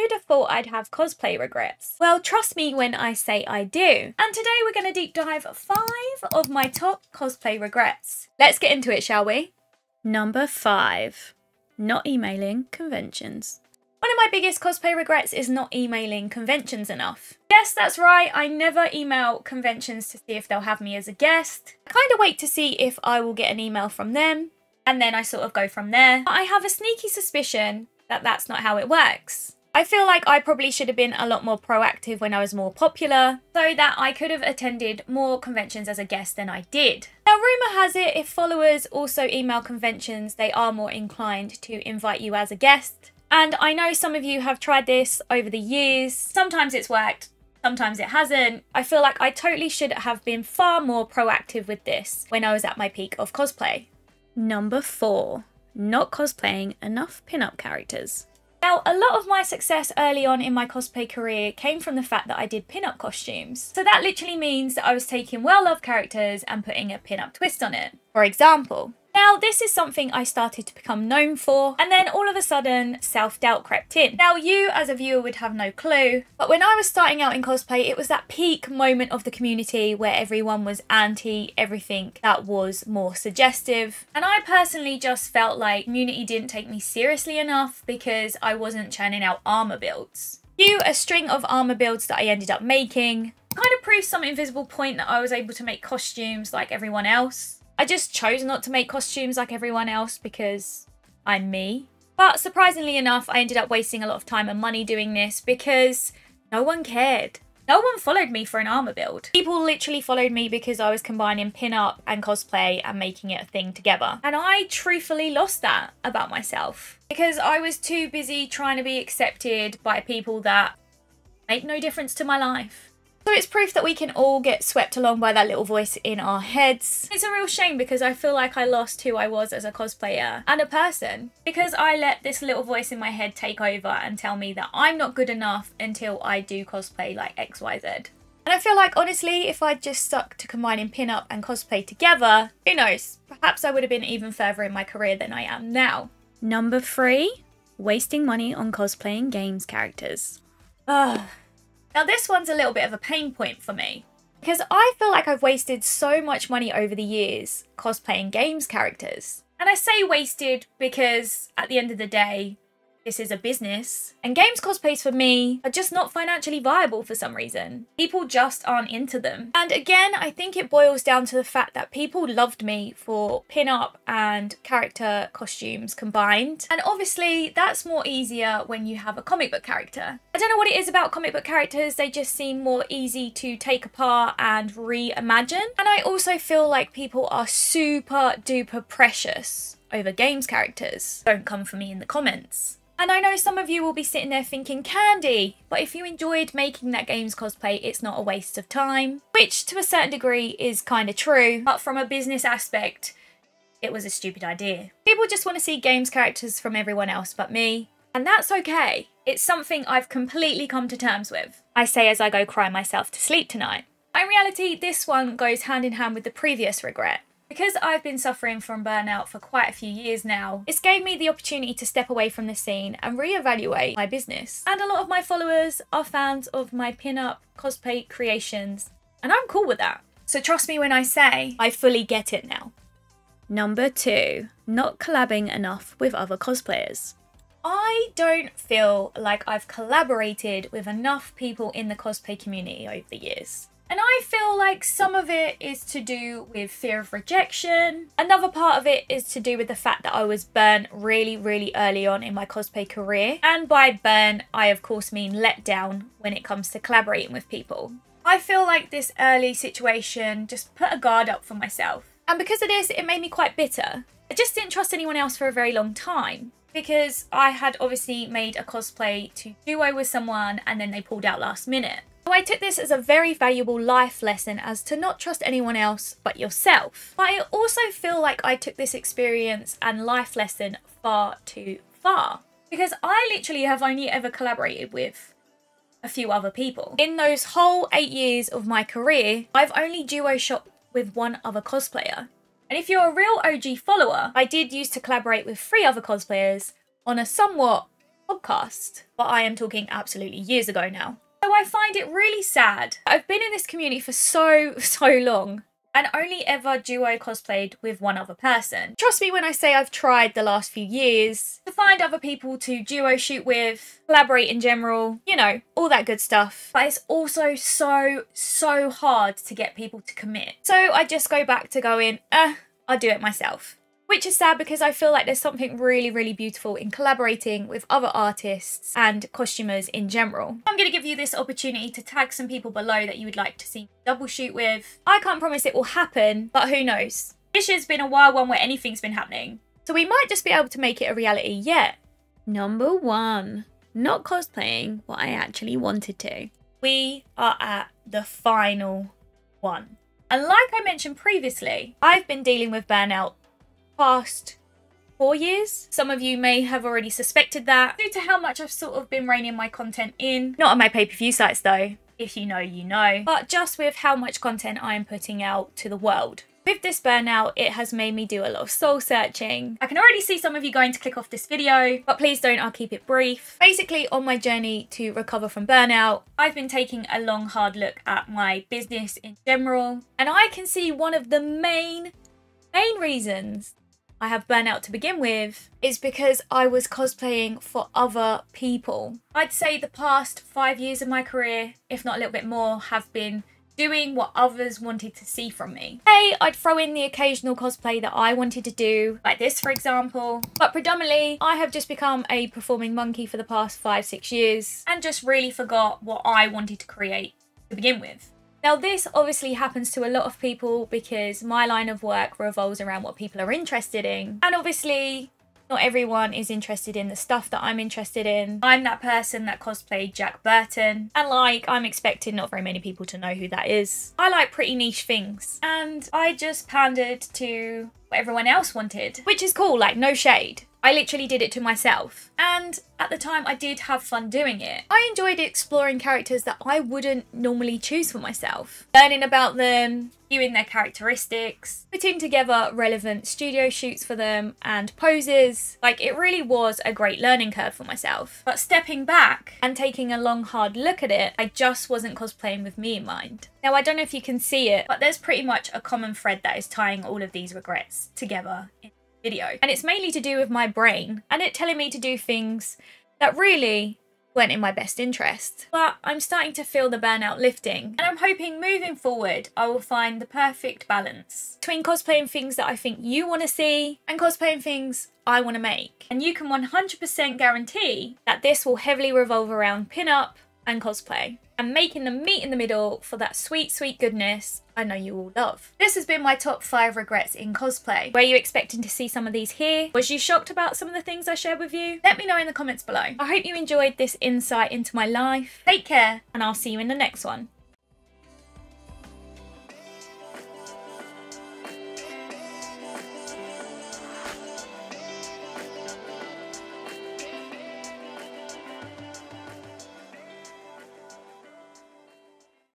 who'd have thought I'd have cosplay regrets? Well, trust me when I say I do. And today we're going to deep dive 5 of my top cosplay regrets. Let's get into it, shall we? Number 5. Not emailing conventions. One of my biggest cosplay regrets is not emailing conventions enough. Yes, that's right, I never email conventions to see if they'll have me as a guest. I kind of wait to see if I will get an email from them, and then I sort of go from there. But I have a sneaky suspicion that that's not how it works. I feel like I probably should have been a lot more proactive when I was more popular, so that I could have attended more conventions as a guest than I did. Now, rumour has it if followers also email conventions, they are more inclined to invite you as a guest. And I know some of you have tried this over the years. Sometimes it's worked, sometimes it hasn't. I feel like I totally should have been far more proactive with this when I was at my peak of cosplay. Number 4. Not cosplaying enough pinup characters. Now, a lot of my success early on in my cosplay career came from the fact that I did pinup costumes. So that literally means that I was taking well-loved characters and putting a pinup twist on it. For example, now this is something I started to become known for, and then all of a sudden self-doubt crept in. Now you as a viewer would have no clue, but when I was starting out in cosplay, it was that peak moment of the community where everyone was anti everything that was more suggestive. And I personally just felt like community didn't take me seriously enough because I wasn't churning out armor builds. A string of armor builds that I ended up making kind of proved some invisible point that I was able to make costumes like everyone else. I just chose not to make costumes like everyone else because I'm me. But surprisingly enough, I ended up wasting a lot of time and money doing this because no one cared. No one followed me for an armor build. People literally followed me because I was combining pinup and cosplay and making it a thing together. And I truthfully lost that about myself because I was too busy trying to be accepted by people that make no difference to my life. So it's proof that we can all get swept along by that little voice in our heads. It's a real shame because I feel like I lost who I was as a cosplayer and a person because I let this little voice in my head take over and tell me that I'm not good enough until I do cosplay like XYZ. And I feel like honestly, if I'd just stuck to combining pinup and cosplay together, who knows, perhaps I would have been even further in my career than I am now. Number 3, wasting money on cosplaying games characters. Ugh. Now this one's a little bit of a pain point for me because I feel like I've wasted so much money over the years cosplaying games characters. And I say wasted because at the end of the day, this is a business and games cosplays for me are just not financially viable for some reason. People just aren't into them. And again, I think it boils down to the fact that people loved me for pin-up and character costumes combined. And obviously that's more easier when you have a comic book character. I don't know what it is about comic book characters, they just seem more easy to take apart and reimagine. And I also feel like people are super duper precious over games characters. Don't come for me in the comments. And I know some of you will be sitting there thinking, Candy, but if you enjoyed making that games cosplay, it's not a waste of time. Which to a certain degree is kind of true, but from a business aspect, it was a stupid idea. People just want to see games characters from everyone else but me. And that's okay. It's something I've completely come to terms with. I say as I go cry myself to sleep tonight. In reality, this one goes hand in hand with the previous regret. Because I've been suffering from burnout for quite a few years now, it's gave me the opportunity to step away from the scene and reevaluate my business. And a lot of my followers are fans of my pin-up cosplay creations, and I'm cool with that. So trust me when I say I fully get it now. Number 2, not collabing enough with other cosplayers. I don't feel like I've collaborated with enough people in the cosplay community over the years. And I feel like some of it is to do with fear of rejection. Another part of it is to do with the fact that I was burnt really early on in my cosplay career. And by burn, I of course mean let down when it comes to collaborating with people. I feel like this early situation just put a guard up for myself. And because of this, it made me quite bitter. I just didn't trust anyone else for a very long time because I had obviously made a cosplay to duo with someone and then they pulled out last minute. So I took this as a very valuable life lesson as to not trust anyone else but yourself. But I also feel like I took this experience and life lesson far too far because I literally have only ever collaborated with a few other people. In those whole 8 years of my career, I've only duo shot with one other cosplayer. And if you're a real OG follower, I did used to collaborate with 3 other cosplayers on a somewhat podcast. But I am talking absolutely years ago now. So I find it really sad. I've been in this community for so long and only ever duo cosplayed with one other person. Trust me when I say I've tried the last few years to find other people to duo shoot with, collaborate in general, you know, all that good stuff. But it's also so hard to get people to commit. So I just go back to going, I'll do it myself. Which is sad because I feel like there's something really beautiful in collaborating with other artists and costumers in general. I'm going to give you this opportunity to tag some people below that you would like to see me double shoot with. I can't promise it will happen, but who knows? This year's been a wild one where anything's been happening. So we might just be able to make it a reality yet. Number 1. Not cosplaying what I actually wanted to. We are at the final one. And like I mentioned previously, I've been dealing with burnout past 4 years. Some of you may have already suspected that due to how much I've sort of been reining my content in. Not on my pay-per-view sites though, if you know, you know. But just with how much content I am putting out to the world. With this burnout, it has made me do a lot of soul searching. I can already see some of you going to click off this video, but please don't, I'll keep it brief. Basically, on my journey to recover from burnout, I've been taking a long, hard look at my business in general. And I can see one of the main reasons I have burnout to begin with is because I was cosplaying for other people. I'd say the past 5 years of my career, if not a little bit more, have been doing what others wanted to see from me. Hey, I'd throw in the occasional cosplay that I wanted to do, like this for example, but predominantly I have just become a performing monkey for the past 5-6 years and just really forgot what I wanted to create to begin with. Now this obviously happens to a lot of people because my line of work revolves around what people are interested in. And obviously not everyone is interested in the stuff that I'm interested in. I'm that person that cosplayed Jack Burton. And like, I'm expecting not very many people to know who that is. I like pretty niche things. And I just pandered to what everyone else wanted. Which is cool, like no shade. I literally did it to myself. And at the time I did have fun doing it. I enjoyed exploring characters that I wouldn't normally choose for myself. Learning about them, viewing their characteristics, putting together relevant studio shoots for them and poses. Like it really was a great learning curve for myself. But stepping back and taking a long hard look at it, I just wasn't cosplaying with me in mind. Now I don't know if you can see it, but there's pretty much a common thread that is tying all of these regrets together in video. And it's mainly to do with my brain and it telling me to do things that really weren't in my best interest. But I'm starting to feel the burnout lifting and I'm hoping moving forward I will find the perfect balance between cosplaying things that I think you want to see and cosplaying things I want to make. And you can 100% guarantee that this will heavily revolve around pinup and cosplay and making them meet in the middle for that sweet goodness I know you all love. This has been my top 5 regrets in cosplay. Were you expecting to see some of these here? Was you shocked about some of the things I shared with you? Let me know in the comments below. I hope you enjoyed this insight into my life. Take care and I'll see you in the next one.